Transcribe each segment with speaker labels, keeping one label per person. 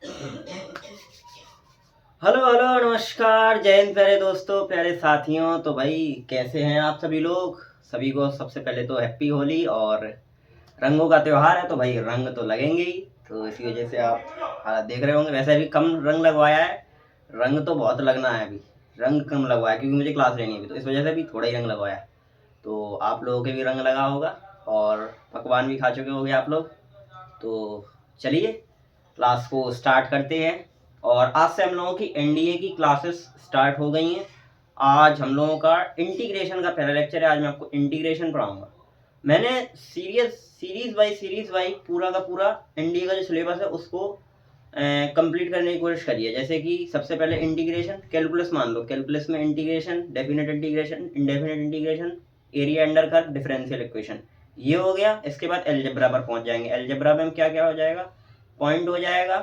Speaker 1: Hello hello नमस्कार, जय हिंद प्यारे दोस्तों, प्यारे साथियों। तो भाई कैसे हैं आप सभी लोग? सभी को सबसे पहले तो हैप्पी होली। और रंगों का त्योहार है तो भाई रंग तो लगेंगे ही। तो इसी वजह से आप देख रहे होंगे। वैसे अभी कम रंग लगवाया है, रंग तो बहुत लगना है अभी। रंग कम लगवाया क्योंकि मुझे क्लास लेनी है अभी, तो इस वजह से अभी थोड़ा ही रंग लगवाया है। तो आप लोगों के भी रंग लगा होगा और पकवान भी खा चुके होंगे आप लोग। तो चलिए क्लास को स्टार्ट करते हैं। और आज से हम लोगों की एनडीए की क्लासेस स्टार्ट हो गई हैं। आज हम लोगों का इंटीग्रेशन का पहला लेक्चर है। आज मैं आपको इंटीग्रेशन पढ़ाऊंगा। मैंने सीरीज बाई पूरा का पूरा एनडीए का जो सिलेबस है उसको कंप्लीट करने की कोशिश करी है। जैसे कि सबसे पहले इंटीग्रेशन कैलकुलस मान लो, कैलकुलस में integration, definite integration, indefinite integration, area under curve, differential equation, ये हो गया। इसके बाद एलजेब्रा पर पहुंच जाएंगे। एलजेब्रा में क्या क्या हो जाएगा? पॉइंट हो जाएगा,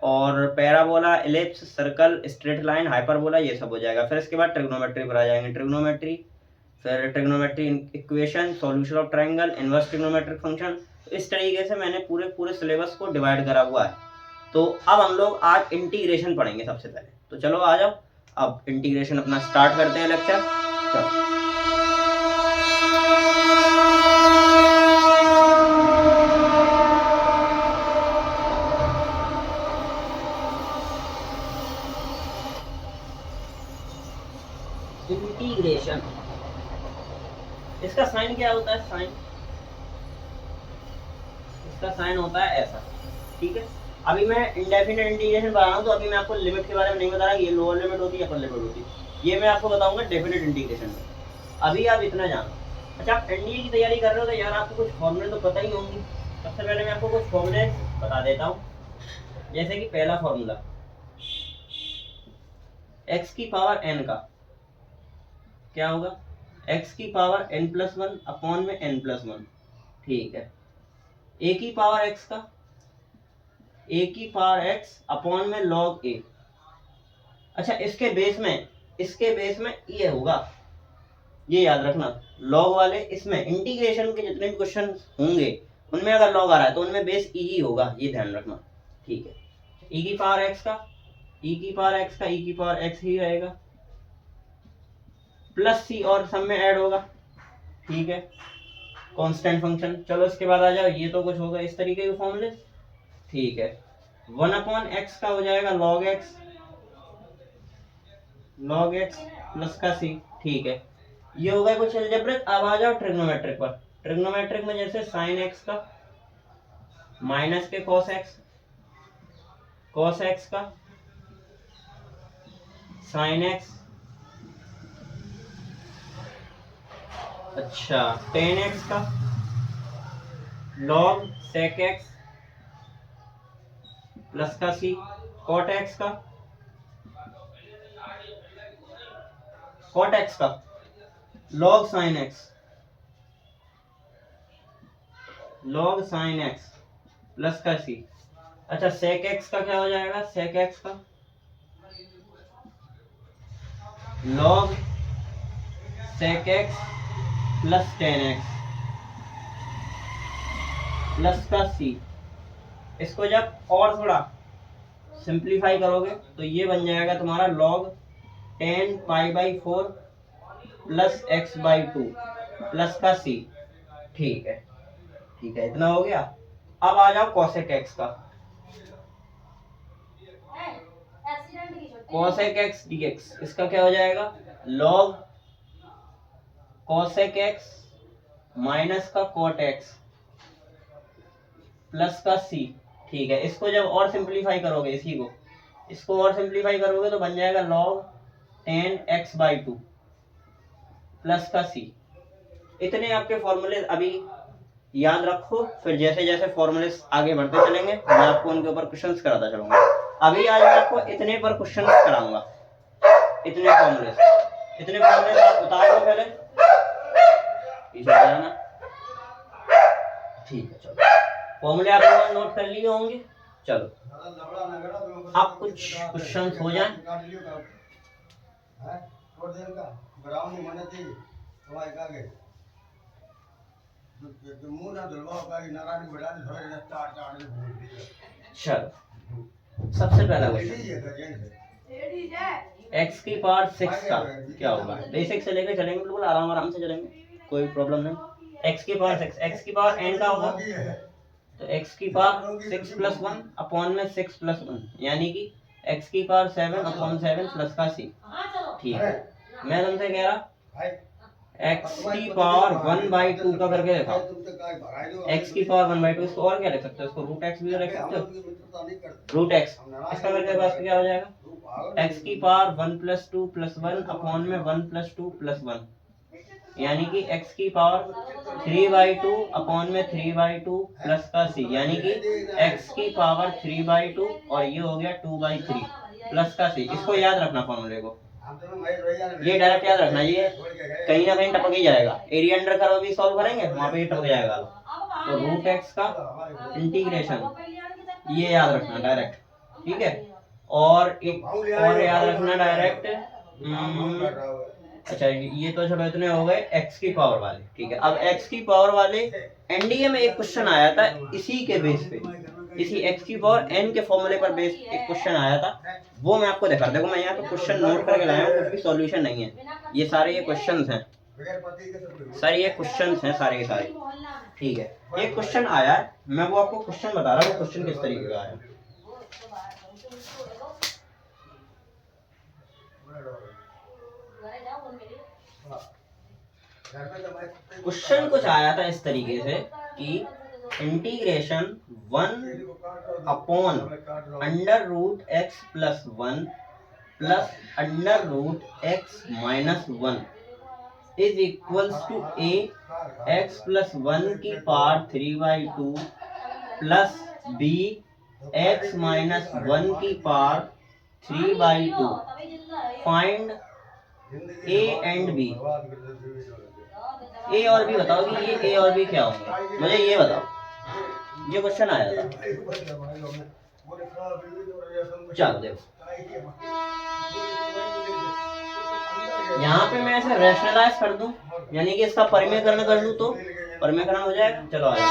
Speaker 1: और parabola, ellipse, circle, straight line, hyperbola, ये सब हो जाएगा। फिर इसके बाद ट्रिग्नोमेट्री पर आ जाएंगे। ट्रिग्नोमेट्री, फिर trigonometry equation, solution of triangle, inverse trigonometric function. इस तरीके से मैंने पूरे पूरे सिलेबस को डिवाइड करा हुआ है। तो अब हम लोग आज इंटीग्रेशन पढ़ेंगे सबसे पहले। तो चलो आ जाओ, अब इंटीग्रेशन अपना स्टार्ट करते हैं लेक्चर। चलो इंटीग्रेशन, इसका साइन क्या होता है? साइन, इसका साइन होता है ऐसा। ठीक है, अभी मैं इंडेफिनेट इंटीग्रेशन पढ़ा रहा हूँ, तो अभी मैं आपको लिमिट के बारे में नहीं बता रहा। ये लोअर लिमिट होती है, अपर लिमिट होती है, ये मैं आपको बताऊंगा डेफिनेट इंटीग्रेशन में। अभी आप इतना जानो। अच्छा, आप एनडीए की तैयारी कर रहे हो तो यार आपको कुछ फॉर्मूले तो पता ही होंगे। सबसे पहले मैं आपको कुछ फॉर्मूले बता देता हूँ। जैसे कि पहला फॉर्मूला, एक्स की पावर एन का क्या होगा? एक्स की power n plus one upon में एन प्लस वन। ठीक है, ए की पावर एक्स का, ए की पावर एक्स अपॉन में लॉग ए। अच्छा, इसके बेस में ये होगा, ये याद रखना। लॉग वाले इसमें इंटीग्रेशन के जितने भी क्वेश्चन होंगे उनमें अगर लॉग आ रहा है तो उनमें बेस ई ही होगा, ये ध्यान रखना। ठीक है, ई की पावर एक्स का, ई की पावर एक्स का, ई की पावर एक्स ही रहेगा, प्लस सी और सब में ऐड होगा। ठीक है, कांस्टेंट फंक्शन। चलो इसके बाद आ जाओ, ये तो कुछ होगा इस तरीके के फॉर्मूले। ठीक है, वन अपॉन एक्स का हो जाएगा log x, log x plus का सी। ठीक है, ये हो गया कुछ अलजेब्रिक। अब आ जाओ ट्रिग्नोमेट्रिक पर। ट्रिग्नोमेट्रिक में जैसे साइन एक्स का माइनस के कॉस एक्स, कॉस एक्स का साइन एक्स, अच्छा टेन एक्स का लॉग सेक एक्स प्लस का सी, कॉट एक्स का, कॉट एक्स का log sine x, log sine x plus का सी। अच्छा, सेक एक्स का क्या हो जाएगा? सेक एक्स का log sec x plus tan x plus का सी। इसको जब और थोड़ा सिंप्लीफाई करोगे तो ये बन जाएगा तुम्हारा log ten pi by four plus x by two plus का सी। ठीक है, ठीक है, इतना हो गया। अब आ जाओ कॉसेक एक्स का, कॉसेक एक्स डीएक्स। इसका क्या हो जाएगा? लॉग कॉसेक एक्स माइनस का कॉट एक्स प्लस का सी। ठीक है, इसको जब और सिंप्लीफाई करोगे, इसको और सिंप्लीफाई करोगे तो बन जाएगा log ten x by two plus का सी। इतने आपके फॉर्मूले अभी याद रखो। फिर जैसे जैसे फॉर्मूले आगे बढ़ते चलेंगे मैं आपको उनके ऊपर क्वेश्चंस कराता चलूंगा। अभी आज मैं आपको इतने पर क्वेश्चंस कराऊंगा। इतने फॉर्मूले आप उतार लो पहले, पीछे आ जाना। ठीक है, चलो फॉर्मूले आप लोगों ने नोट कर लिए होंगे। चलो आप कुछ क्वेश्चंस हो जाए। चलो सबसे पहला क्वेश्चन x की पावर 6 का क्या होगा। बेसिक से लेकर चलेंगे, बिल्कुल आराम से चलेंगे, कोई प्रॉब्लम नहीं। x की पावर 6, x की पावर n का होगा, तो x की पावर 6 + 1 अपॉन में 6 + 1 यानी कि x की पावर 7 अपॉन 7 प्लस का c। ठीक है, मैं तुमसे कह रहा x की पावर 1/2 का करके देखा। x की पावर 1/2, इसको और क्या लिख सकते हो, इसको √x भी लिख सकते हो, √x। इसका करके बस क्या हो जाएगा, x की पावर 1 + 2 + 1 अपॉन में 1 + 2 + 1 यानी कि x की पावर 3/2 अपॉन में 3/2 प्लस का c यानी कि x की पावर 3/2 और ये हो गया 2/3 प्लस का c। इसको याद रखना फॉर्मूले को, ये डायरेक्ट याद रखना, ये कहीं ना कहीं टपक ही जाएगा। एरिया अंडर कर्व भी सॉल्व करेंगे, वहां पे ये टपक जाएगा। तो √x का इंटीग्रेशन ये याद रखना डायरेक्ट, ठीक है। और एक और याद रखना डायरेक्ट, अच्छा ये तो सब इतने हो गए x की पावर वाले, ठीक है। अब x की पावर वाले एनडीए में एक क्वेश्चन आया था इसी के बेस पे, इसी x की पावर n के फॉर्मूले पर बेस एक क्वेश्चन आया था, वो मैं आपको दिखा। देखो मैं यहाँ पे क्वेश्चन नोट करके लाया हूँ, कुछ भी सॉल्यूशन नहीं है, ये सारे ये क्वेश्चंस हैं, सारे ये क्वेश्चंस हैं सारे के सारे, ठीक है। एक क्वेश्चन आया है, मैं वो आपको क्वेश्चन बता रहा हूँ, क्वेश्चन किस तरीके का आया। क्वेश्चन कुछ आया था इस तरीके से कि integration 1 upon √x + 1 plus √x - 1 is equals to a x + 1 की पावर 3/2 प्लस b x - 1 की power 3/2। Find a and b। ए और बी बताओ कि ये ए और बी क्या होंगे, मुझे ये बताओ, ये क्वेश्चन आया था। चलो देखो, यहाँ पे मैं ऐसे रैशनलाइज कर दूं, यानी कि इसका परिमेयकरण कर दूं तो परिमेयकरण हो जाएगा। चलो आया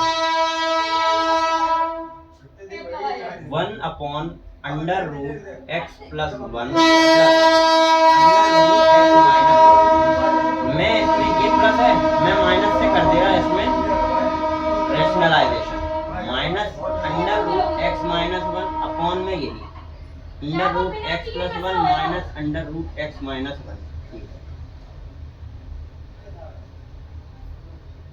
Speaker 1: 1 अपॉन √x + 1 मैं इसमें ये प्लस है, मैं माइनस से कर दे रहा इसमें रैशनलाइजेशन, -√x - 1 अपॉन में यही √x + 1 -√x - 1।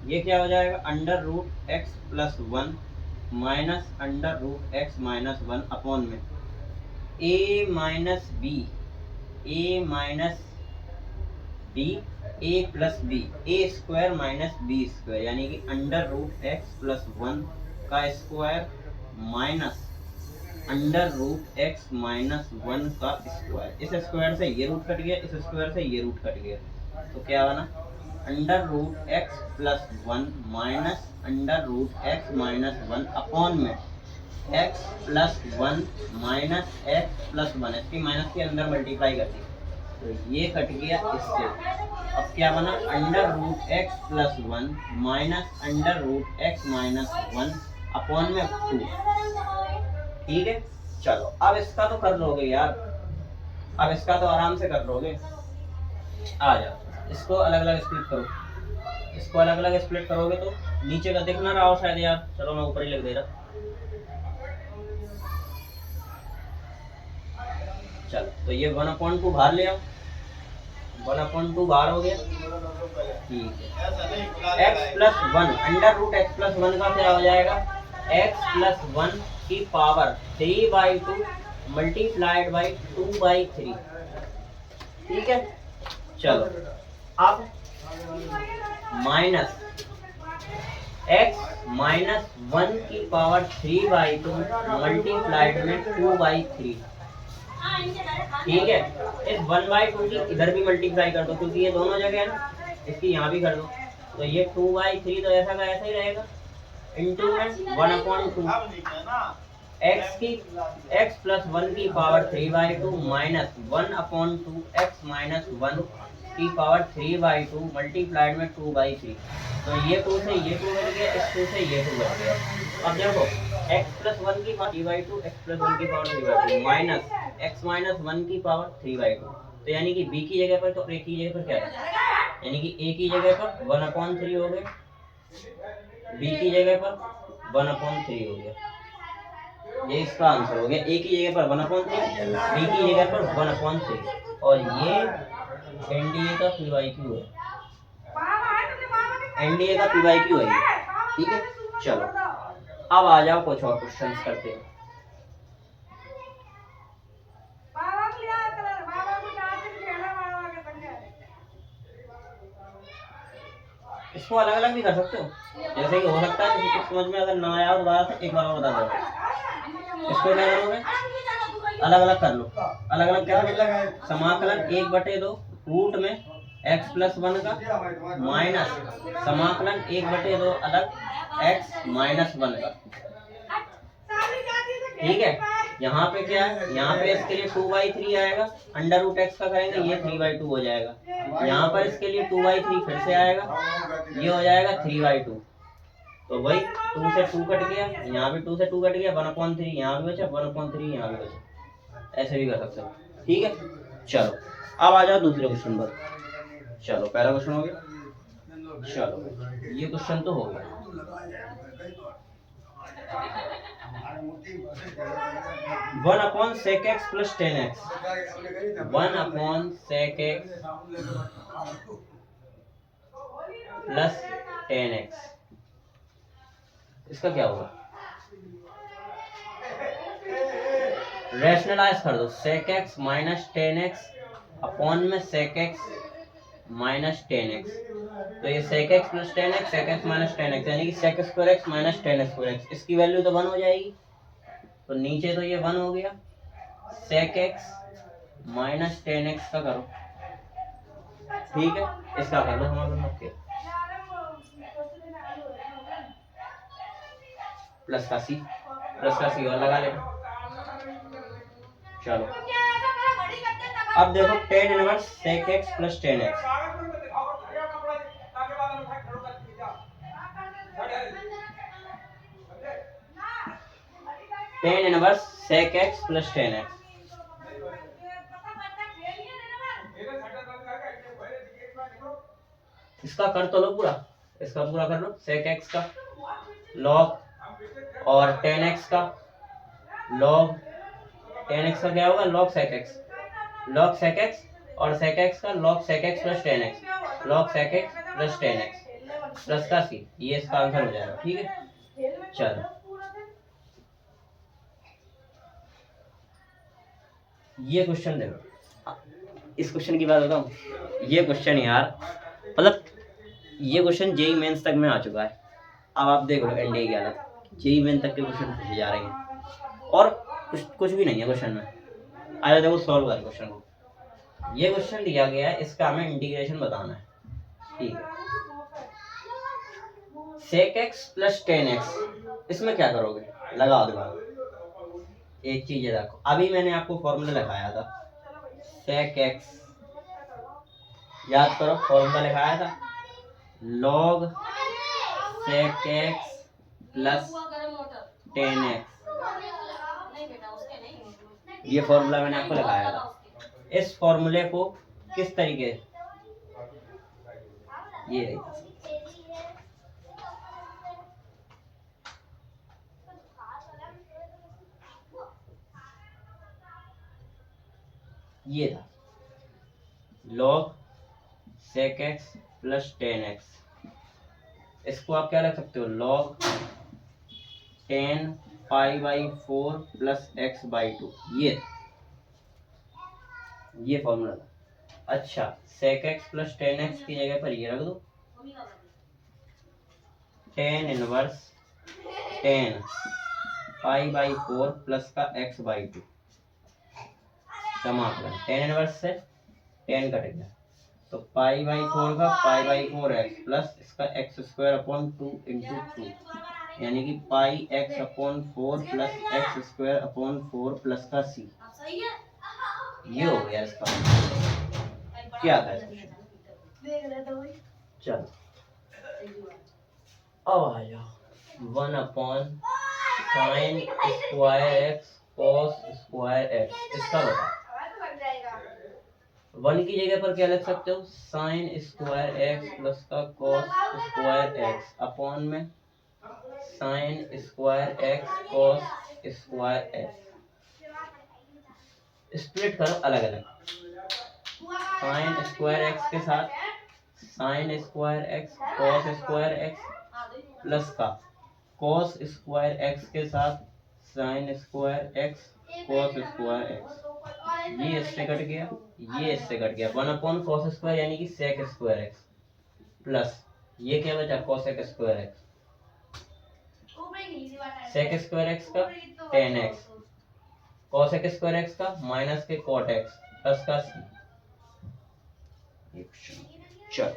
Speaker 1: ये क्या हो जाएगा, √x + 1 -√x - 1 अपॉन में a - b a + b a² - b² यानी कि √x + 1 का स्क्वायर माइनस √x - 1 का स्क्वायर। इस स्क्वायर से ये रूट कट गया, इस स्क्वायर से ये रूट कट गया, तो क्या बना, √x + 1 -√x - 1 अपॉन में x + 1 - x + 1, इसकी माइनस के अंदर मल्टीप्लाई कर दी, तो ये कट गया इससे। अब क्या बना, √x + 1 -√x - 1 अपॉन में 2, ठीक है। चलो अब इसका तो कर लोगे यार, अब इसका तो आराम से कर लोगे। आ जाओ, इसको अलग अलग स्प्लिट करो, इसको अलग अलग स्प्लिट करोगे तो नीचे का दिख ना रहा हो शायद यार, चलो मैं ऊपर ही लिख दे रहा। चलो तो ये 1/2 बाहर ले आओ, 1/2 बाहर हो गया, ठीक है। x + 1 √x + 1 का क्या हो जाएगा, x + 1 की पावर 3/2 मल्टीप्लाइड बाई 2/3, ठीक है। चलो अब माइनस x - 1 की पावर 3/2 मल्टीप्लाइड में 2/3, ठीक है। इस 1/2 की इधर भी मल्टीप्लाई कर दो, क्योंकि ये दोनों जगह है ना, इसकी यहाँ भी कर दो, तो ये 2/3 तो ऐसा का ऐसा ही रहेगा, इंटू में 1/2 x + 1 की पावर 3/2 माइनस 1/2 x - 1 की पावर 3/2 मल्टीप्लाइड में 2/3, तो ये 2 से ये 2 कट गया, इस 2 से ये 2 कट गया, अब देखो x प्लस वन की पावर 3/2 x प्लस वन की power 3/2 minus x minus one की पावर 3/2। तो यानी कि b की जगह पर तो a की जगह पर क्या है, यानी कि a की जगह पर 1/3 हो गया, b की जगह पर 1/3 हो गया। ये इसका आंसर हो गया, a की जगह पर 1/3, b की जगह पर 1/3 और ये एनडीए का पीवाईक्यू है, एनडीए का पीवाईक्यू है ये। ठीक है, चलो अब आ जाओ कुछ और क्वेश्चंस करते हैं। इसको अलग अलग भी कर सकते हो, जैसे कि हो सकता है किसी को समझ में अगर ना आया हो दोबारा से एक बार और बता दो। इसको क्या करोगे, अलग अलग कर लो। अलग अलग क्या मतलब, समाकलन 1/2 रूट में x प्लस वन का माइनस समाकलन 1/2 अलग x माइनस वन का। ठीक है, यहाँ पे क्या है, यहाँ पे इसके लिए 2/3 आएगा, अंडर रूट एक्स का करेंगे ये 3/2 हो जाएगा। यहाँ पर इसके लिए 2/3 फिर से आएगा, ये हो जाएगा 3/2। तो वही 2 से 2 कट गया, यहाँ भी 2 से 2 कट गया, 1/3 यहाँ भी बचा, 1/3 यहाँ भी बचा। ऐसे भी कर सकते हो। ठीक है, चलो अब आ जाओ दूसरे क्वेश्चन पर। चलो पहला क्वेश्चन हो गया, चलो ये क्वेश्चन तो हो गया। 1/sec x plus 10x, 1/sec x plus 10x, इसका क्या होगा, रैशनलाइज कर दो। sec x minus 10x upon में sec x माइनस 10x, तो ये sec x plus 10x sec x minus 10x यानी कि sec square x minus 10 square x, इसकी वैल्यू तो 1 हो जाएगी। तो नीचे तो ये 1 हो गया, sec x माइनस 10x का करो। ठीक है, इसका कर लो हमारे प्लस का सी और लगा लेना। चलो अब देखो tan inverse sec x plus 10x, tan inverse sec x plus 10x, इसका कर तो लो पूरा, इसका पूरा कर लो। sec x का log और tan x का log, tan x का क्या होगा log sec x, log sec x और sec x का log sec x plus 10x, log sec x plus 10x plus का सी, ये इसका आंसर हो जाएगा। ठीक है, चलो ये क्वेश्चन देखो, इस क्वेश्चन की बात बताऊं, ये क्वेश्चन यार मतलब ये क्वेश्चन जेई मेंस तक में आ चुका है। अब आप देख लो एनडीए की हालत, जेई मेन तक के क्वेश्चन पूछे जा रहे हैं और कुछ भी नहीं है क्वेश्चन में। आया देखो सॉल्व कर क्वेश्चन को। ये क्वेश्चन दिया गया है, इसका हमें इंटीग्रेशन बताना है। ठीक है, sec x प्लस 10x, इसमें क्या करोगे, लगाओ दिमाग। एक चीज देखो, अभी मैंने आपको फॉर्मूला लगाया था sec x, याद करो फॉर्मूला लगाया था log sec x plus 10x, ये फॉर्मूला मैंने आपको लगाया था। इस फॉर्मूले को किस तरीके, ये था log sec x plus 10x, इसको आप क्या रख सकते हो log 10 pi by 4 plus x by 2, ये फॉर्मूला था। अच्छा sec x प्लस 10x की जगह पर ये रख दो, tan inverse 10 pi by 4 plus का x बाई 2, समाकलन tan इनवर्स से 10 कट गया तो पाई बाई 4 का पाई बाई 4x प्लस इसका x स्क्वायर अपॉन 2 इंटू 2, यानी कि पाई x upon 4 plus x square upon 4 plus का c, ये हो गया इसका क्या था। चलो अब आ जाओ, 1 upon sine square x cos square x. इसका बताओ। 1 की जगह पर क्या लिख सकते हो, साइन स्क्वायर एक्स प्लस का कॉस स्क्वायर एक्स अपॉन में sine square x cos square x. Split करो अलग अलग। साइन स्क्वायर एक्स के साथ sine square x cos square x plus का कॉस स्क्वायर एक्स के साथ sine square x cos square x. ये इससे कट गया, ये इससे कट गया। 1 अपॉन कॉस स्क्वायर यानी कि सेक स्क्वायर एक्स प्लस ये क्या बचा, cosec square x. Sec square x का tan x, cosec square x का माइनस के कॉट एक्स प्लस का सी। चलो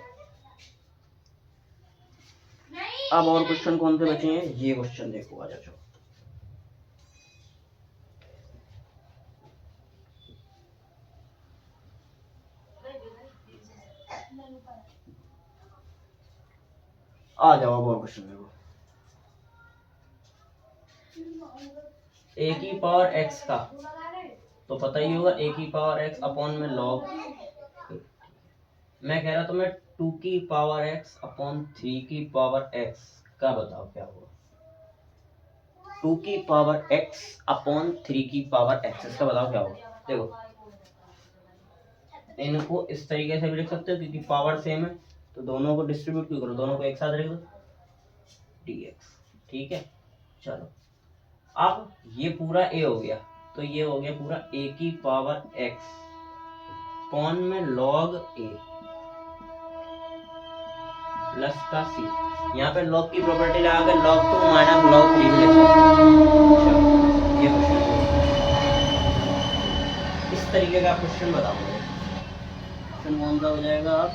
Speaker 1: अब और क्वेश्चन कौन से बचे हैं, ये क्वेश्चन देखो। आ जाओ आ जाओ, अब और क्वेश्चन देखो। ए की पावर एक्स का तो पता ही होगा, ए की पावर एक्स अपॉन में लॉग। मैं कह रहा तो मैं 2 की पावर एक्स अपॉन 3 की पावर एक्स का बताओ क्या होगा। 2 की पावर एक्स अपॉन 3 की पावर एक्स, इसका बताओ क्या होगा। देखो इनको इस तरीके से भी लिख सकते हो क्योंकि पावर सेम है, तो दोनों को डिस्ट्रीब्यूट क्यों करो, दोनों को एक साथ रख दो dx। ठीक है, चलो अब ये पूरा a हो गया, तो ये हो गया पूरा a की पावर x अपॉन में log a प्लस का c। यहाँ पे log की प्रॉपर्टी लगा कर log 2 माइनस log 3 भी लिख सकते हो। ये क्वेश्चन इस तरीके का क्वेश्चन बताऊंगा। क्वेश्चन कौन सा हो जाएगा आप,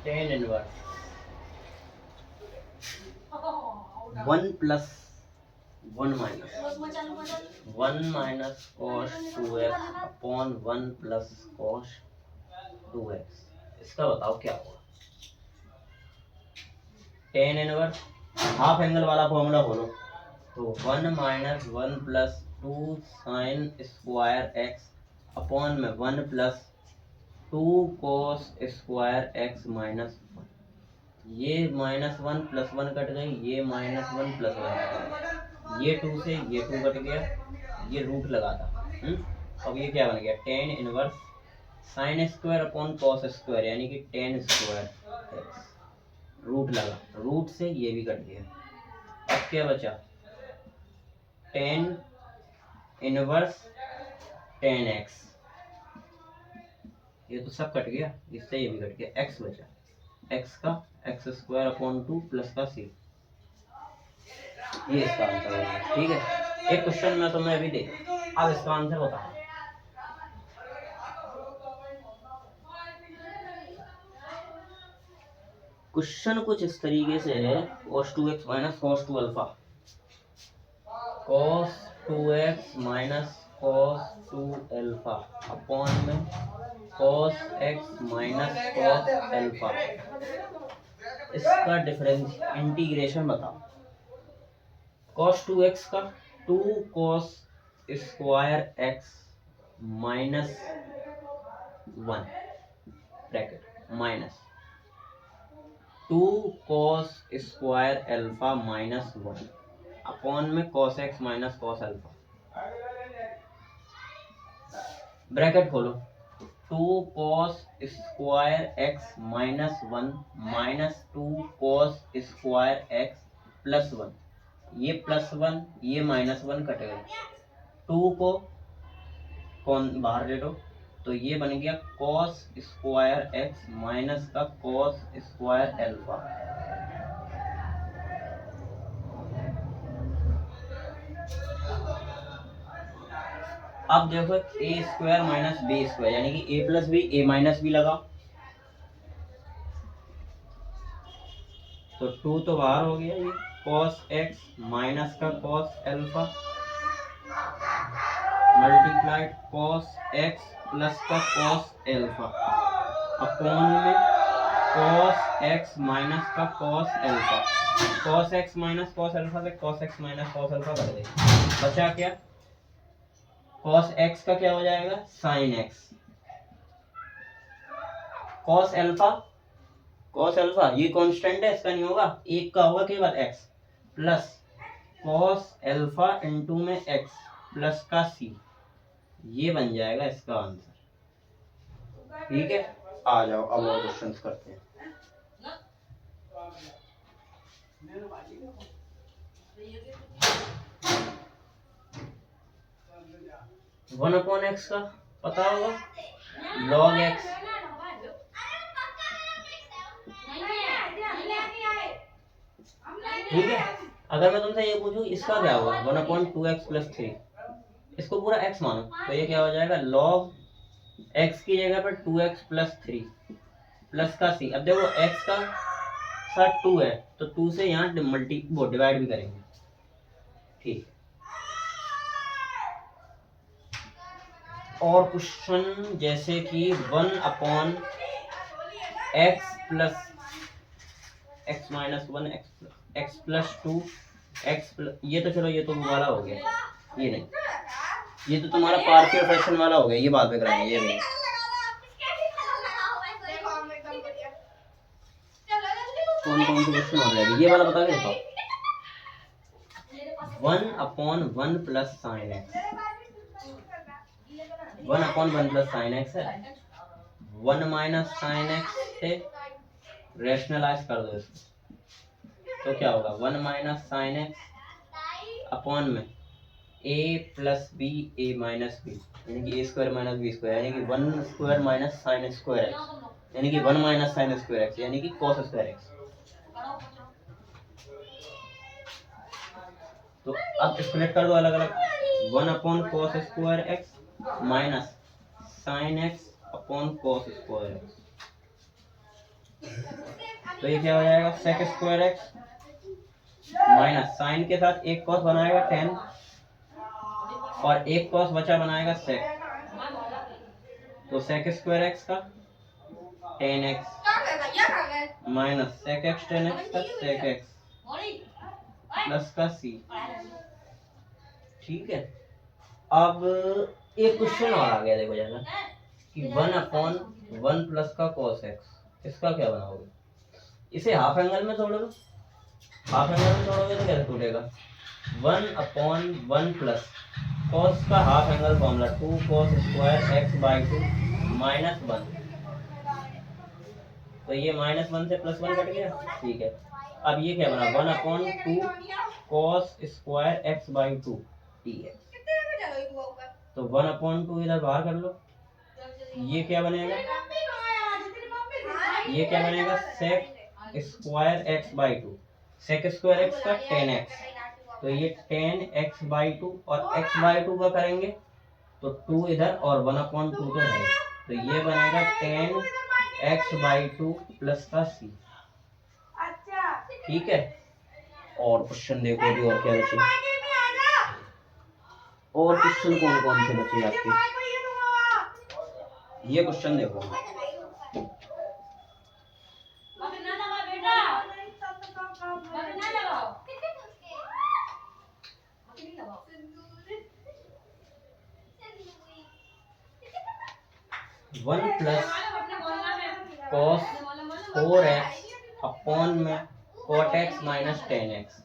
Speaker 1: tan inverse 1 plus 1 minus cos 2x upon 1 plus cos 2x। इसका बताओ क्या होगा। टेन इनवर्स हाफ एंगल वाला फॉर्मूला बोलो, तो 1 minus 1 plus 2 sine square x upon में 1 plus 2 cos square x minus 1। ये माइनस 1 प्लस 1 कट गई, ये माइनस 1 प्लस 1, ये 2 से ये 2 कट गया, ये रूट लगा था। अब ये क्या बन गया, tan inverse sine square upon cos square यानी कि टेन स्क्वायर एक्स। रूट लगा, रूट से ये भी कट गया। अब क्या बचा, टेन इनवर्स टेन एक्स। ये तो सब कट गया, इससे ये भी कट गया, एक्स बचा। एक्स का एक्स स्क्वायर अपॉन 2 प्लस का सी। ये इसका आंसर होगा। ठीक है, एक क्वेश्चन मैं तुम्हें अभी दे, अब इसका आंसर बताओ। क्वेश्चन कुछ इस तरीके से है, cos 2x minus cos 2 alpha, cos 2x minus cos 2 alpha upon में cos x minus cos alpha. इसका डिफरेंस इंटीग्रेशन बताओ। cos 2x का 2 cos square x minus 1 bracket minus 2 cos square alpha minus 1 upon में cos x minus cos alpha. Bracket खोलो, 2 cos square x minus 1 minus 2 cos square x plus 1। ये plus 1 ये minus 1 cut गए, 2 को कौन बाहर ले लो, तो ये बन गया cos स्क्वायर x माइनस का cos स्क्वायर अल्फा। अब देखो ए स्क्वायर माइनस बी स्क्वायर यानी कि ए प्लस बी ए माइनस बी लगा, तो 2 तो बाहर हो गया, ये cos x माइनस का cos alpha multiplied cos x plus का कॉस एल्फा अपॉन में कॉस एक्स माइनस का cos alpha. Cos x minus cos alpha से cos x minus cos alpha कर देंगे। बचा क्या? कॉस एक्स का क्या हो जाएगा? Sign x. Cos alpha, cos alpha ये कांस्टेंट है, इसका नहीं होगा, एक का होगा केवल x, plus cos alpha into में एक्स प्लस का सी, ये बन जाएगा इसका आंसर। ठीक है, आ जाओ अब और क्वेश्चंस करते हैं। वन अपॉन एक्स का पता होगा, लॉग एक्स। ठीक है, अगर मैं तुमसे ये पूछूं इसका क्या होगा, one upon to x plus three, इसको पूरा एक्स मानो तो ये क्या हो जाएगा, लॉग एक्स की जगह पर two x plus three plus का सी। अब देखो एक्स का साथ टू है तो टू से यहाँ वो डिवाइड भी करेंगे। ठीक, और क्वेश्चन जैसे कि one upon x plus x minus one x plus two x plus, ये तो चलो ये तो वाला हो गया, ये नहीं, ये तो तुम्हारा पार्शियल फ्रैक्शन वाला हो गया, ये बाद में कराएंगे। ये नहीं, कौन कौन सी क्वेश्चन हो जाएगी ये वाला बता के बताओ। One upon one plus sine x, one upon one plus sine x है, वन माइनस साइन एक्स से रेशनलाइज कर दो इसको तो क्या होगा, one minus sine x upon में ए प्लस बी ए माइनस बी, यानी कि ए स्क्वायर माइनस बी स्क्वायर, यानी कि one square minus sine square x, यानी कि one minus sine square x, यानी कि कॉस स्क्वायर एक्स। तो अब स्प्लिट कर दो अलग अलग, one upon cos square x minus sine x upon cos square x, तो ये क्या हो जाएगा, sec square x minus sine के साथ एक कॉस बनाएगा टेन और एक कॉस बचा बनाएगा सेक, तो सेक स्क्वायर एक्स का tan x minus sec x tan x का सेक एक्स प्लस का सी। ठीक है, अब एक क्वेश्चन और आ गया, देखो जरा कि वन अपॉन वन प्लस का कॉस एक्स, इसका क्या बनाओगे, इसे हाफ एंगल में तोड़ोगे, हाफ एंगल में तोड़ोगे तो कैसे टूटेगा, one upon one plus cos का half angle formula two cos square x by two minus one, तो ये माइनस वन से प्लस वन कट गया। ठीक है, अब ये क्या बना, one upon two cos square x by two d x, तो वन अपॉन टू इधर बाहर कर लो, ये क्या बनेगा, ये क्या बनेगा, sec square x by two, sec square x का टेन एक्स, तो ये टेन एक्स बाई टू और एक्स बाई टू का करेंगे तो टू इधर और वन अपॉन टू तो है, तो ये बनेगा ten x by two plus का सी। ठीक है, और क्वेश्चन देखो अभी और क्या बचे, और क्वेश्चन कौन कौन से बचे आपके, ये क्वेश्चन देखो, one plus cos four x upon में cot x minus tan x,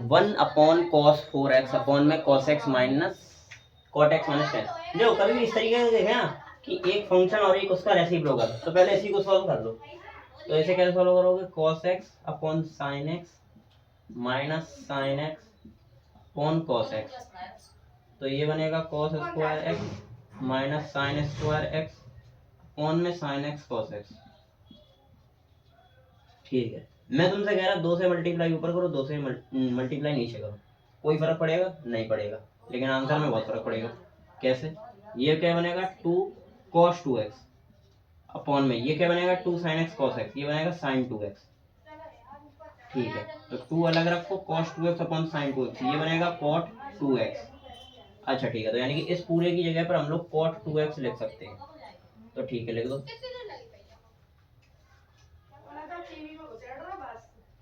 Speaker 1: one upon cos four x upon में cos x minus cot x minus tan. देखो कभी भी इस तरीके से देखें ना कि एक फंक्शन और एक उसका रेसिप्रोकल, तो पहले इसी को सॉल्व कर लो, तो ऐसे कैसे सॉल्व करोगे, cos x upon sine x minus sine x upon cos x, तो ये बनेगा cos square x minus sine square x upon में साइन एक्स कॉस एक्स। ठीक है, मैं तुमसे कह रहा दो से मल्टीप्लाई ऊपर करो, दो से मल्टीप्लाई नीचे करो, कोई फर्क पड़ेगा नहीं पड़ेगा, लेकिन आंसर में बहुत फर्क पड़ेगा। कैसे, ये क्या बनेगा two cos two x upon में ये क्या बनेगा two sine x cos x, ये बनेगा साइन टू एक्स, ठीक है। तो 2 अलग रखो, cos 2x upon sin 2x, ये बनेगा cot 2x। अच्छा ठीक है, तो यानी कि इस पूरे की जगह पर हम लोग cot 2x लिख सकते हैं। तो ठीक है, लिख दो।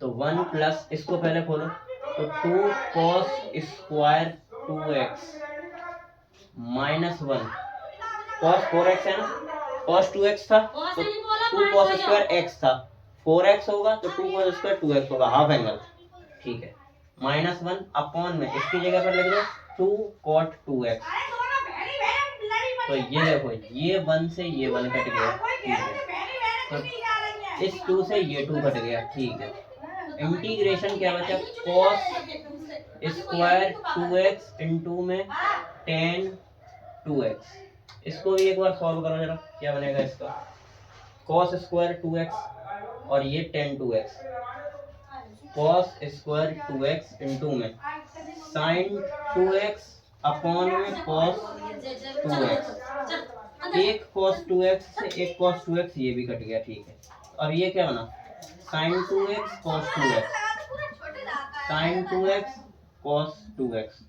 Speaker 1: तो 1 प्लस, इसको पहले खोलो, तो 2 cos square 2x minus 1 cos 4x है ना, cos 2x था तो 2 cos स्क्वायर x था, 4x होगा तो 2 cos स्क्वायर 2x होगा, हाफ एंगल। ठीक है, माइनस 1 अपॉन में इसकी जगह पर लिख दो 2 cot 2x। तो ये देखो, ये 1 से ये 1 कट गया। ठीक है, तो इस 2 से ये 2 कट गया। ठीक है, इंटीग्रेशन क्या बचा, cos स्क्वायर 2x इंटू में tan 2x। इसको भी एक बार सॉल्व करो जरा, क्या बनेगा इसका, cos स्क्वायर 2x और ये tan 2x, cos square 2x into में sin 2x अपॉन में cos 2x। एक cos 2x से एक cos 2x ये भी कट गया। ठीक है, अब ये क्या बना, sin 2x cos 2x, sin 2x cos 2x।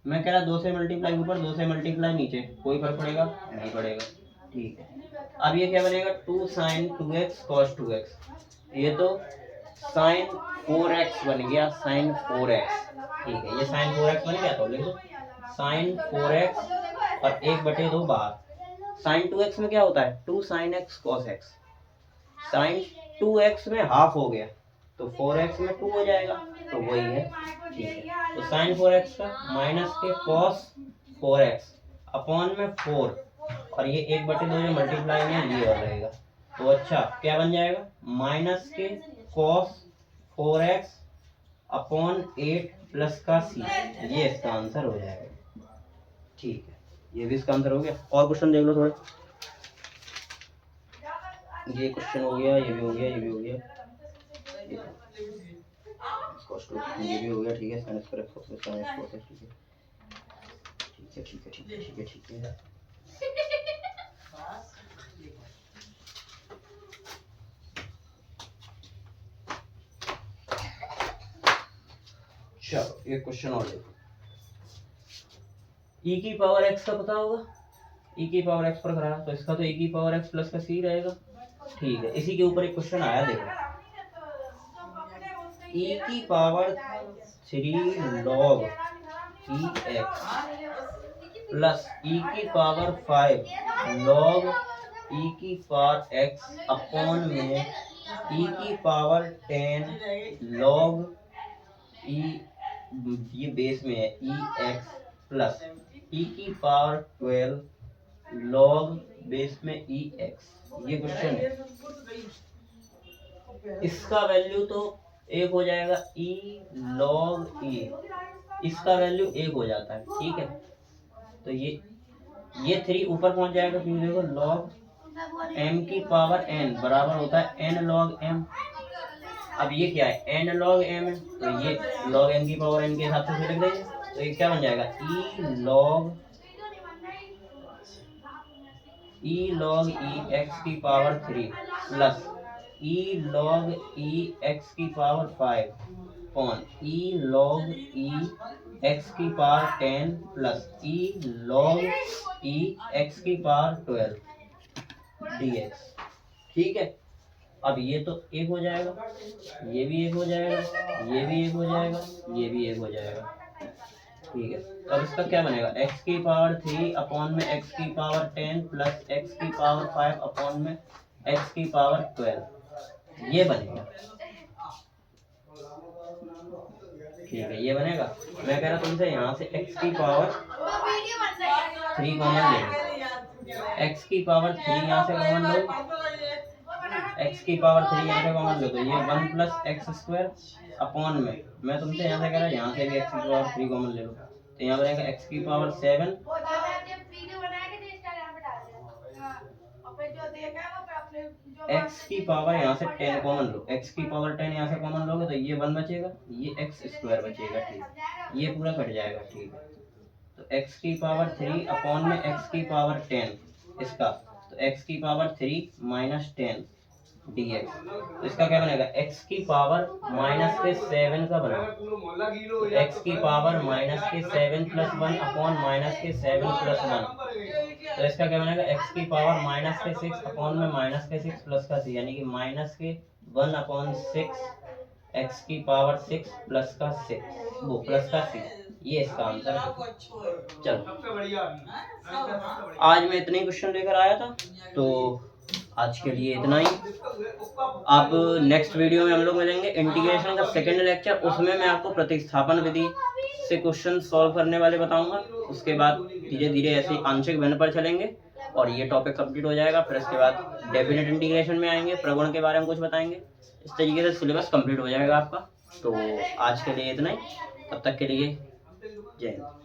Speaker 1: मैं कह रहा 2 से मल्टीप्लाई ऊपर, 2 से मल्टीप्लाई नीचे, कोई फर्क पड़ेगा नहीं पड़ेगा। ठीक है, अब ये क्या बनेगा, 2 sin 2x cos 2x, ये तो sin 4x बन गया, sin 4x। ठीक है, ये sin 4x बन गया, तो लिखो sin 4x और 1/2 बाहर। sin 2x में क्या होता है, 2 sin x cos x, sin 2x में हाफ हो गया तो 4x में 2 हो जाएगा, तो वही है। ठीक है, तो sin 4x का माइनस के cos 4x अपॉन में 4, और ये 1/2 जो मल्टीप्लाई में ये और रहेगा। तो अच्छा क्या बन जाएगा, माइनस के cos 4x अपॉन 8 प्लस का c, ये इसका आंसर हो जाएगा। ठीक है, ये भी इसका आंसर हो गया। और क्वेश्चन देख लो थोड़े, ये क्वेश्चन हो गया, ये भी हो गया, ये भी हो गया, ये भी हो गया। ठीक है, साइंस पर फोकस, साइंस फोकस। ठीक है, ठीक है, ठीक है, ठीक है, ठीक है, ठीक है। चलो एक क्वेश्चन और देखो, e की पावर x का पता होगा, e की पावर x पर कराया तो इसका तो e की पावर x प्लस का c रहेगा। ठीक है, इसी के ऊपर एक क्वेश्चन आया, देखो e की power 3 log ex plus e की पावर 5 log e की पावर x अपॉन में e की पावर 10 log e, ये बेस में है e x प्लस e की पावर 12 log बेस में e x। ये क्वेश्चन है, इसका वैल्यू तो 1 हो जाएगा, e log e, इसका वैल्यू 1 हो जाता है। ठीक है, तो ये 3 ऊपर पहुंच जाएगा, फिर देखो log m की पावर n बराबर होता है n log m। अब ये क्या है, n log m है, तो ये log m की पावर n के हिसाब से लिख देंगे। तो ये क्या बन जाएगा, e log e x की power 3 plus e log e x की power 5 upon e log e x की power 10 plus e log e x की पावर 12 dx। ठीक है, अब ये तो 1 हो जाएगा, ये भी 1 हो जाएगा, ये भी 1 हो जाएगा, ये भी 1 हो जाएगा। ठीक है, तो अब इसका क्या बनेगा, x की पावर 3 अपॉन में x की पावर 10 प्लस x की पावर 5 अपॉन में x की पावर 12, ये बनेगा। ठीक है, ये बनेगा। मैं कह रहा तुमसे यहाँ से x की पावर 3 कॉमन ले, x की पावर 3 यहाँ से कॉमन लो, x की पावर 3 यहाँ से कॉमन लो, तो ये 1 प्लस एक्स स्क्वायर अपॉन में, मैं तुमसे यहाँ से कह रहा यहाँ से भी x की पावर 3 कॉमन ले लो, तो यहाँ बनेगा x की पावर 7 x की पावर यहाँ से 10 कॉमन लो, x की पावर 10 यहाँ से कॉमन लोगे तो ये 1 बचेगा, ये x स्क्वायर बचेगा। ठीक, ये पूरा कट जाएगा। ठीक है, तो x की पावर 3 अपॉन में x की पावर 10 इसका, तो x की पावर 3 माइनस 10 dx। तो इसका क्या बनेगा, x की पावर माइनस के 7 का बना, x की पावर माइनस के 7 प्लस 1 अपॉन माइनस के 7 प्लस 1। तो इसका क्या बनेगा, x की पावर माइनस के 6 अपॉन में माइनस के 6 प्लस का 3, यानी कि माइनस के 1 अपॉन 6 x की पावर 6 प्लस का 6, वो प्लस का 6, ये इसका आंसर है। चलो आज मैं इतने ही क्वेश्चन लेकर आया था, तो आज के लिए इतना ही। अब नेक्स्ट वीडियो में हम लोग मिलेंगे इंटीग्रेशन का सेकंड लेक्चर, उसमें मैं आपको प्रतिस्थापन विधि से क्वेश्चन सॉल्व करने वाले बताऊंगा। उसके बाद धीरे धीरे ऐसे आंशिक भिन्न पर चलेंगे और ये टॉपिक कंप्लीट हो जाएगा। फिर इसके बाद डेफिनेट इंटीग्रेशन में आएंगे, प्रगुण के बारे में कुछ बताएंगे। इस तरीके से सिलेबस कंप्लीट हो जाएगा आपका। तो आज के लिए इतना ही, तब तक के लिए जय हिंद।